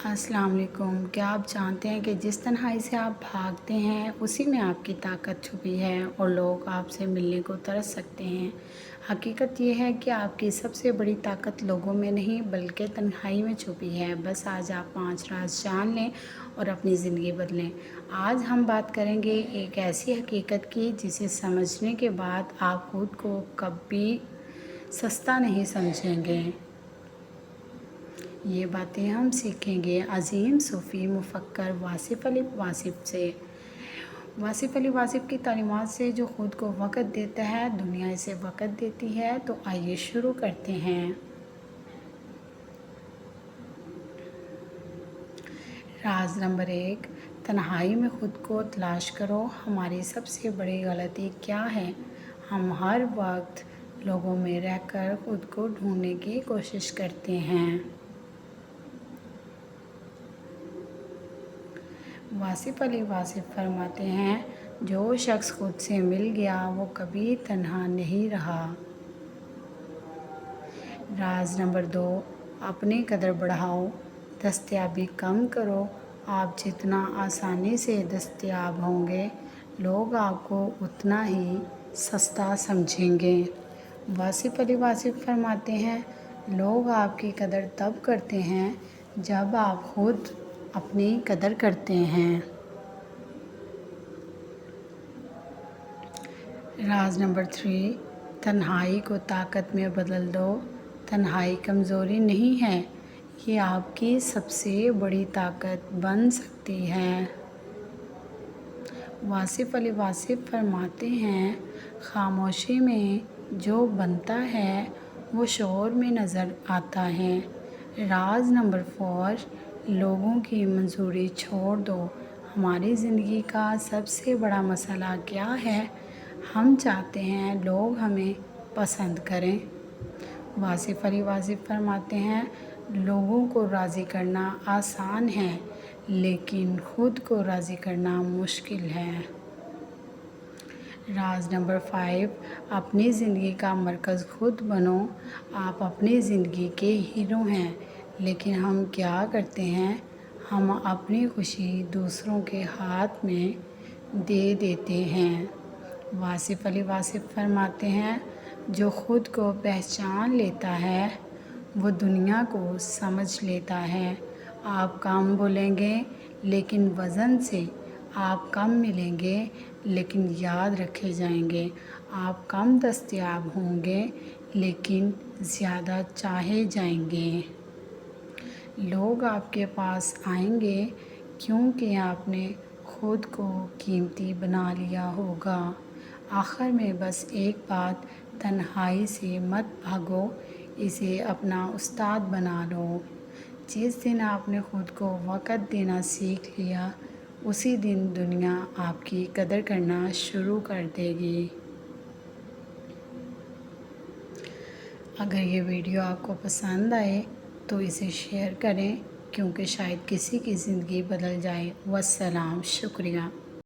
अस्सलाम वालेकुम। क्या आप जानते हैं कि जिस तन्हाई से आप भागते हैं उसी में आपकी ताकत छुपी है और लोग आपसे मिलने को तरस सकते हैं। हकीकत ये है कि आपकी सबसे बड़ी ताकत लोगों में नहीं बल्कि तन्हाई में छुपी है। बस आज आप 5 राज जान लें और अपनी ज़िंदगी बदलें। आज हम बात करेंगे एक ऐसी हकीकत की जिसे समझने के बाद आप खुद को कभी सस्ता नहीं समझेंगे। ये बातें हम सीखेंगे अज़ीम सूफ़ी मुफ़क्कर वासिफ़ अली वासिफ़ से। वासिफ़ अली वासिफ़ की तालीमात से जो ख़ुद को वक़्त देता है दुनिया इसे वक़्त देती है। तो आइए शुरू करते हैं। राज नंबर 1, तन्हाई में ख़ुद को तलाश करो। हमारी सबसे बड़ी गलती क्या है? हम हर वक्त लोगों में रहकर ख़ुद को ढूंढने की कोशिश करते हैं। वासिफ़ अली वासिफ़ फरमाते हैं, जो शख्स खुद से मिल गया वो कभी तन्हा नहीं रहा। राज नंबर 2, अपनी कदर बढ़ाओ, दस्तयाबी कम करो। आप जितना आसानी से दस्तयाब होंगे लोग आपको उतना ही सस्ता समझेंगे। वासिफ़ अली वासिफ़ फरमाते हैं, लोग आपकी कदर तब करते हैं जब आप खुद अपनी कदर करते हैं। राज नंबर 3, तन्हाई को ताकत में बदल दो। तन्हाई कमज़ोरी नहीं है, ये आपकी सबसे बड़ी ताकत बन सकती है। वासिफ़ अली वासिफ़ फरमाते हैं, खामोशी में जो बनता है वो शोर में नज़र आता है। राज नंबर 4, लोगों की मंजूरी छोड़ दो। हमारी ज़िंदगी का सबसे बड़ा मसला क्या है? हम चाहते हैं लोग हमें पसंद करें। वासिफ़ अली वासिफ़ फरमाते हैं, लोगों को राज़ी करना आसान है लेकिन ख़ुद को राज़ी करना मुश्किल है। राज नंबर 5, अपनी ज़िंदगी का मरकज़ खुद बनो। आप अपनी ज़िंदगी के हीरो हैं लेकिन हम क्या करते हैं? हम अपनी खुशी दूसरों के हाथ में दे देते हैं। वासिफ़ अली वासिफ़ फरमाते हैं, जो ख़ुद को पहचान लेता है वो दुनिया को समझ लेता है। आप कम बोलेंगे लेकिन वज़न से, आप कम मिलेंगे लेकिन याद रखे जाएंगे। आप कम दस्तयाब होंगे लेकिन ज़्यादा चाहे जाएंगे। लोग आपके पास आएंगे क्योंकि आपने ख़ुद को कीमती बना लिया होगा। आखिर में बस एक बात, तन्हाई से मत भागो, इसे अपना उस्ताद बना लो। जिस दिन आपने ख़ुद को वक़्त देना सीख लिया उसी दिन दुनिया आपकी कदर करना शुरू कर देगी। अगर ये वीडियो आपको पसंद आए तो इसे शेयर करें क्योंकि शायद किसी की ज़िंदगी बदल जाए। वस्सलाम, शुक्रिया।